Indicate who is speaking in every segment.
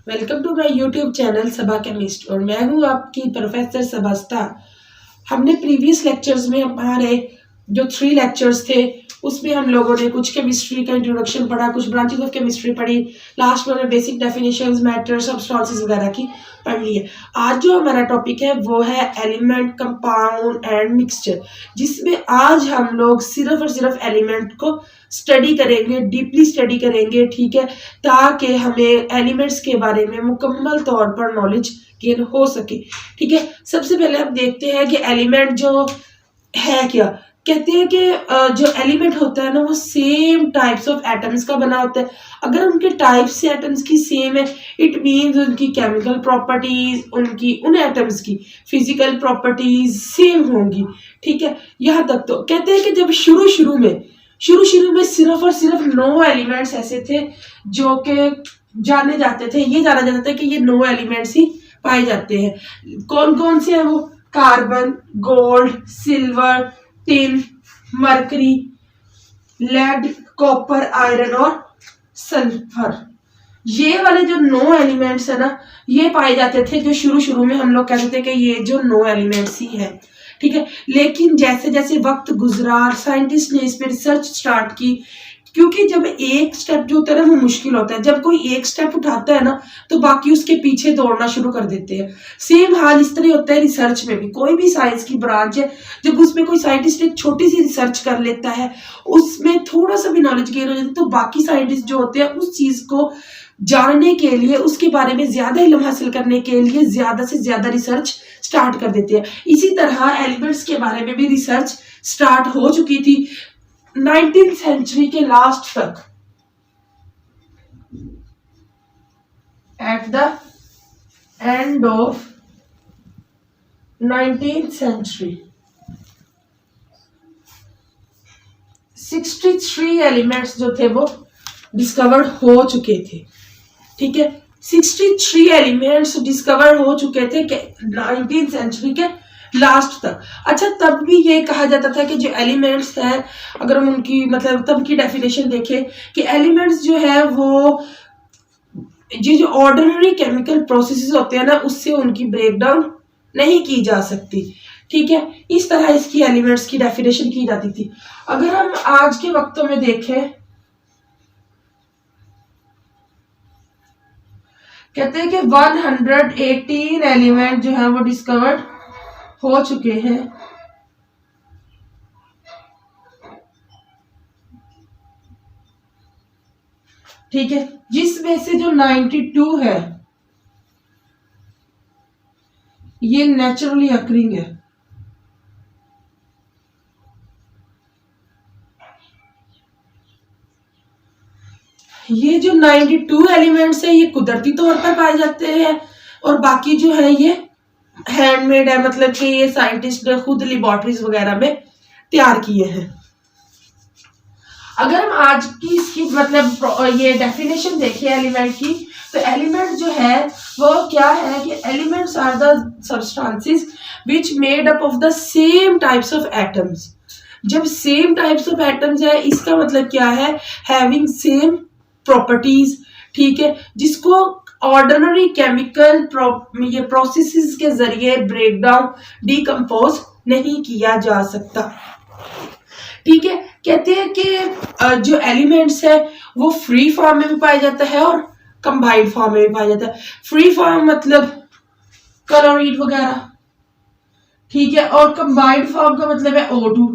Speaker 1: Welcome to my YouTube channel Saba chemist और मैं हूं आपकी प्रोफेसर सबस्ता। हमने प्रीवियस लेक्चर्स में हमारे जो 3 लेक्चर्स थे उसमें हम लोगों ने कुछ केमिस्ट्री का इंट्रोडक्शन पढ़ा, कुछ ब्रांचेस ऑफ केमिस्ट्री पढ़ी, लास्ट में बेसिक डेफिनेशंस, मैटर, सब्सटेंसेस वगैरह की पढ़ ली है। आज जो हमारा टॉपिक है वो है एलिमेंट, कंपाउंड एंड मिक्सचर, जिसमें आज हम लोग सिर्फ और सिर्फ एलिमेंट को स्टडी करेंगे, डीपली स्टडी करेंगे, ठीक है, ताकि हमें एलिमेंट्स के बारे में मुकम्मल तौर पर नॉलेज गेन हो सके। ठीक है, सबसे पहले हम देखते हैं कि एलिमेंट जो है क्या। कहते हैं कि जो एलिमेंट होता है ना वो सेम टाइप्स ऑफ एटम्स का बना होता है। अगर उनके टाइप्स से एटम्स की सेम है, इट मींस उनकी केमिकल प्रॉपर्टीज, उनकी उन एटम्स की फिजिकल प्रॉपर्टीज सेम होंगी। ठीक है, यहाँ तक तो कहते हैं कि जब शुरू शुरू में सिर्फ और सिर्फ 9 एलिमेंट्स ऐसे थे जो कि जाने जाते थे, ये जाना जाता था कि ये 9 एलिमेंट्स ही पाए जाते हैं। कौन कौन से हैं वो? Carbon, gold, silver, tin, mercury, lead, copper, iron और सल्फर। ये वाले जो 9 एलिमेंट्स है ना, ये पाए जाते थे जो शुरू शुरू में हम लोग कहते थे कि ये जो 9 एलिमेंट्स ही है। ठीक है, लेकिन जैसे जैसे वक्त गुजरा, साइंटिस्ट ने इस पर रिसर्च स्टार्ट की, क्योंकि जब एक स्टेप जो होता है ना वो मुश्किल होता है। जब कोई एक स्टेप उठाता है ना तो बाकी उसके पीछे दौड़ना शुरू कर देते हैं। सेम हाल इस तरह होता है रिसर्च में भी। कोई भी साइंस की ब्रांच है, जब उसमें कोई साइंटिस्ट एक छोटी सी रिसर्च कर लेता है, उसमें थोड़ा सा भी नॉलेज गेन हो जाता है, तो बाकी साइंटिस्ट जो होते हैं उस चीज को जानने के लिए, उसके बारे में ज्यादा इल्म हासिल करने के लिए ज्यादा से ज्यादा रिसर्च स्टार्ट कर देते हैं। इसी तरह एलिमेंट्स के बारे में भी रिसर्च स्टार्ट हो चुकी थी 19th सेंचुरी के लास्ट तक। At the end of 19th century 63 elements जो थे वो डिस्कवर्ड हो चुके थे। ठीक है, 63 एलिमेंट्स डिस्कवर हो चुके थे 19th सेंचुरी के लास्ट तक। अच्छा, तब भी ये कहा जाता था कि जो एलिमेंट्स हैं, अगर हम उनकी मतलब तब की डेफिनेशन देखें कि एलिमेंट्स जो है वो जो ऑर्डिनरी केमिकल प्रोसेसेस होते हैं ना उससे उनकी ब्रेकडाउन नहीं की जा सकती। ठीक है, इस तरह इसकी एलिमेंट्स की डेफिनेशन की जाती थी। अगर हम आज के वक्तों में देखें, कहते हैं कि 118 एलिमेंट जो है वो डिस्कवर्ड हो चुके हैं। ठीक है, जिसमें से जो 92 है ये नेचुरली अकरिंग है। ये जो 92 एलिमेंट्स है ये कुदरती तौर पर पाए जाते हैं और बाकी जो है ये हैंडमेड है, मतलब कि ये साइंटिस्ट ने खुद लेबोरेटरीज वगैरह में तैयार किए हैं। अगर हम आज की इसकी मतलब ये डेफिनेशन देखें एलिमेंट की, तो एलिमेंट जो है वो क्या है कि elements are the substances which made up of the same types of atoms. जब सेम टाइप्स ऑफ एटम्स है इसका मतलब क्या है? Having same properties. ठीक है, जिसको ऑर्डिनरी केमिकल ये प्रोसेसेस के जरिए ब्रेकडाउन, डिकम्पोज नहीं किया जा सकता। ठीक है, कहते हैं कि जो एलिमेंट्स है वो फ्री फॉर्म में भी पाया जाता है और कंबाइंड फॉर्म में भी पाया जाता है। फ्री फॉर्म मतलब क्लोराइड वगैरह, ठीक है, और कंबाइंड फॉर्म का मतलब है O2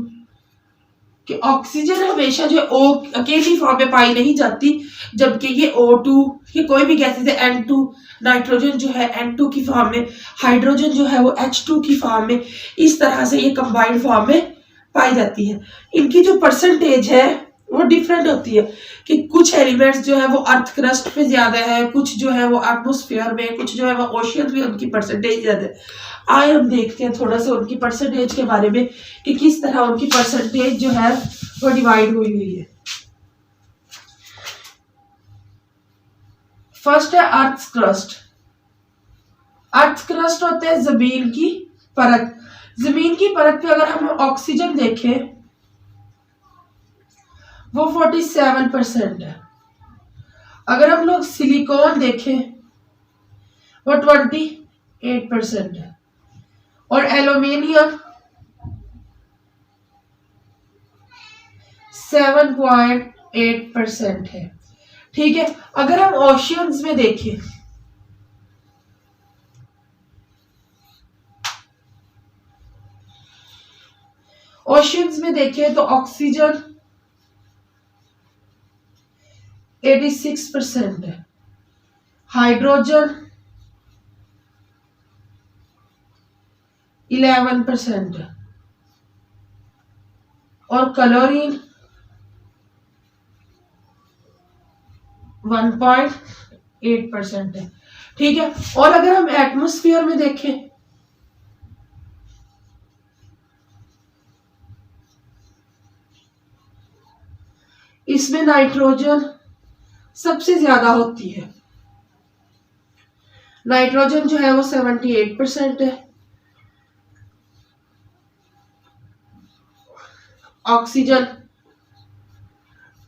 Speaker 1: कि ऑक्सीजन हमेशा जो O अकेली फॉर्म में पाई नहीं जाती, जबकि ये O2 ये कोई भी गैसेस है, N2 नाइट्रोजन जो है N2 की फॉर्म में, हाइड्रोजन जो है वो H2 की फॉर्म में, इस तरह से ये कंबाइंड फॉर्म में पाई जाती है। इनकी जो परसेंटेज है वो डिफरेंट होती है कि कुछ एलिमेंट्स जो है वो अर्थ क्रस्ट पे ज्यादा है, कुछ जो है वो एटमॉस्फेयर में, कुछ जो है वो ओशियन में उनकी परसेंटेज ज्यादा है। आइए हम देखते हैं थोड़ा सा उनकी परसेंटेज के बारे में कि किस तरह उनकी परसेंटेज जो है वो डिवाइड हुई है। फर्स्ट है अर्थ क्रस्ट। अर्थ क्रस्ट होते हैं जमीन की परत। जमीन की परत पे अगर हम ऑक्सीजन देखें वो 47% है। अगर हम लोग सिलिकॉन देखें वो 28% है, और एल्यूमिनियम 7.8% है। ठीक है, अगर हम ओशियंस में देखें, तो ऑक्सीजन 86% है, हाइड्रोजन 11% है, और क्लोरीन 1.8% है। ठीक है, और अगर हम एटमॉस्फेयर में देखें, इसमें नाइट्रोजन सबसे ज्यादा होती है। नाइट्रोजन जो है वो 78% है, ऑक्सीजन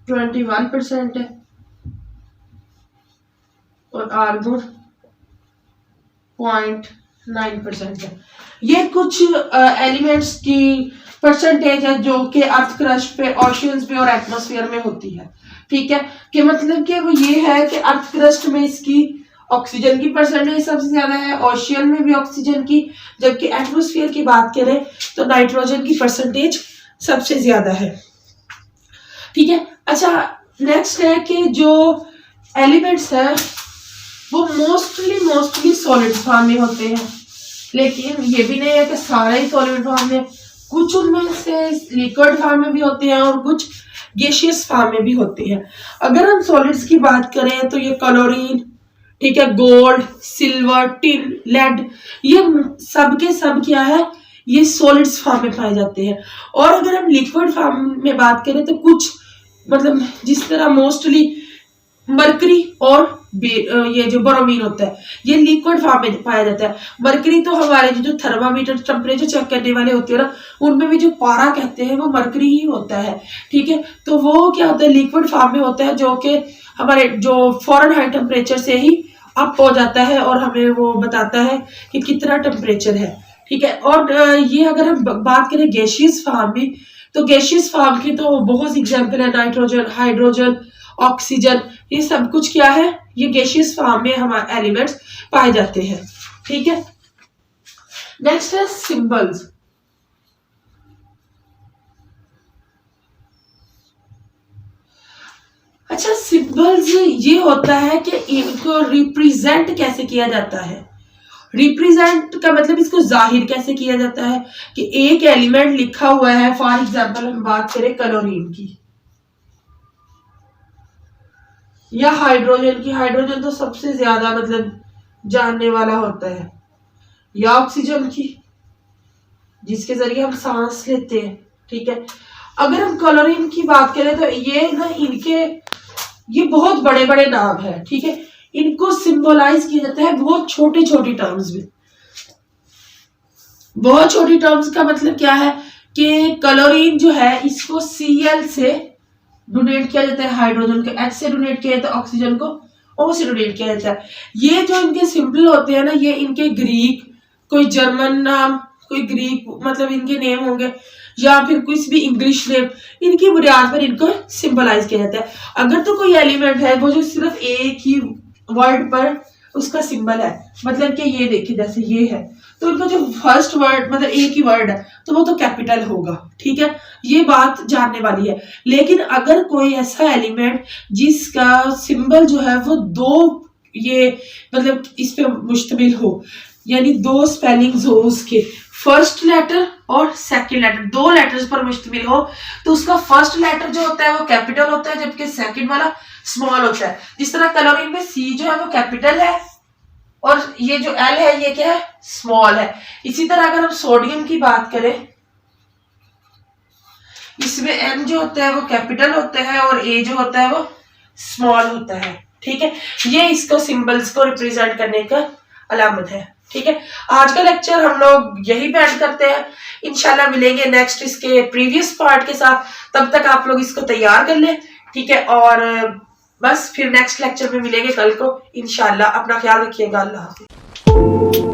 Speaker 1: 21% है, और आर्गन 0.9% है। ये कुछ एलिमेंट्स की परसेंटेज है जो कि अर्थ क्रस्ट पे, ओशियंस पे और एटमॉस्फेयर में होती है। ठीक है, कि मतलब कि वो ये है कि अर्थ क्रस्ट में इसकी ऑक्सीजन की परसेंटेज सबसे ज्यादा है, ओशियन में भी ऑक्सीजन की, जबकि एटमॉस्फेयर की बात करें तो नाइट्रोजन की परसेंटेज सबसे ज्यादा है। ठीक है, अच्छा नेक्स्ट है कि जो एलिमेंट्स है वो मोस्टली सॉलिड फॉर्म में होते हैं, लेकिन ये भी नहीं है कि सारे ही सॉलिड फॉर्म में, कुछ उनमें से लिक्विड फॉर्म में भी होते हैं और कुछ गैसियस फॉर्म में भी होते हैं। अगर हम सॉलिड्स की बात करें तो ये क्लोरीन, ठीक है, गोल्ड, सिल्वर, टिन, लेड, ये सब के सब क्या है, ये सॉलिड्स फॉर्म में पाए जाते हैं। और अगर हम लिक्विड फॉर्म में बात करें तो कुछ मतलब जिस तरह मोस्टली मरकरी और ये जो बोरोमीन होता है ये लिक्विड फॉर्म में पाया जाता है। मरकरी तो हमारे जो थर्मामीटर टेम्परेचर चेक करने वाले होते हैं ना, उनमें भी जो पारा कहते हैं वो मरकरी ही होता है। ठीक है, तो वो क्या होता है, लिक्विड फॉर्म में होता है, जो कि हमारे जो फ़ारेनहाइट टेम्परेचर से ही अप हो जाता है और हमें वो बताता है कि कितना टेम्परेचर है। ठीक है, और ये अगर हम बात करें गैसियस फॉर्म में, तो गैसियस फॉर्म की तो बहुत एग्जाम्पल है, नाइट्रोजन, हाइड्रोजन, ऑक्सीजन, ये सब कुछ क्या है, ये गैसियस फॉर्म में हमारे एलिमेंट्स पाए जाते हैं। ठीक है, नेक्स्ट है सिंबल्स। अच्छा, सिंबल्स ये होता है कि इनको रिप्रेजेंट कैसे किया जाता है। रिप्रेजेंट का मतलब इसको जाहिर कैसे किया जाता है कि एक एलिमेंट लिखा हुआ है, फॉर एग्जांपल हम बात करें क्लोरीन की या हाइड्रोजन की, हाइड्रोजन तो सबसे ज्यादा मतलब जानने वाला होता है, या ऑक्सीजन की जिसके जरिए हम सांस लेते हैं। ठीक है, अगर हम क्लोरीन की बात करें तो ये ना इनके ये बहुत बड़े बड़े नाम है। ठीक है, इनको सिंबलाइज किया जाता है बहुत छोटे छोटे टर्म्स में। बहुत छोटी टर्म्स का मतलब क्या है कि क्लोरीन जो है इसको Cl से डोनेट किया जाता है, हाइड्रोजन को H से डोनेट किया जाता है, ऑक्सीजन को O से डोनेट किया जाता है। ये जो इनके सिंबल होते हैं ना, ये इनके ग्रीक, कोई जर्मन नाम, कोई ग्रीक मतलब इनके नेम होंगे, या फिर कुछ भी इंग्लिश नेम, इनकी बुनियाद पर इनको सिंबलाइज किया जाता है। अगर तो कोई एलिमेंट है वो जो सिर्फ एक ही वर्ड पर उसका सिंबल है, मतलब कि ये देखिए जैसे ये है, तो इनका जो फर्स्ट वर्ड मतलब एक ही वर्ड है तो वो तो कैपिटल होगा। ठीक है, ये बात जानने वाली है। लेकिन अगर कोई ऐसा एलिमेंट जिसका सिंबल जो है वो दो ये मतलब इस पे मुश्तमिल हो, यानी दो स्पेलिंग्स हो, उसके फर्स्ट लेटर और सेकंड लेटर, दो लेटर्स पर मुश्तमिल हो, तो उसका फर्स्ट लेटर जो होता है वो कैपिटल होता है, जबकि सेकंड वाला स्मॉल होता है। जिस तरह क्लोरीन में सी जो है वो कैपिटल है और ये जो एल है ये क्या है, स्मॉल है। इसी तरह अगर हम सोडियम की बात करें, इसमें एन जो होता है वो कैपिटल होता है और ए जो होता है वो स्मॉल होता है। ठीक है, ये इसको सिंबल्स को रिप्रेजेंट करने का अलामत है। ठीक है, आज का लेक्चर हम लोग यही पे एंड करते हैं। इंशाल्लाह मिलेंगे नेक्स्ट इसके प्रीवियस पार्ट के साथ, तब तक आप लोग इसको तैयार कर लें। ठीक है, और बस फिर नेक्स्ट लेक्चर में मिलेंगे कल को इंशाल्लाह। अपना ख्याल रखिएगा, अल्लाह हाफिज़। है।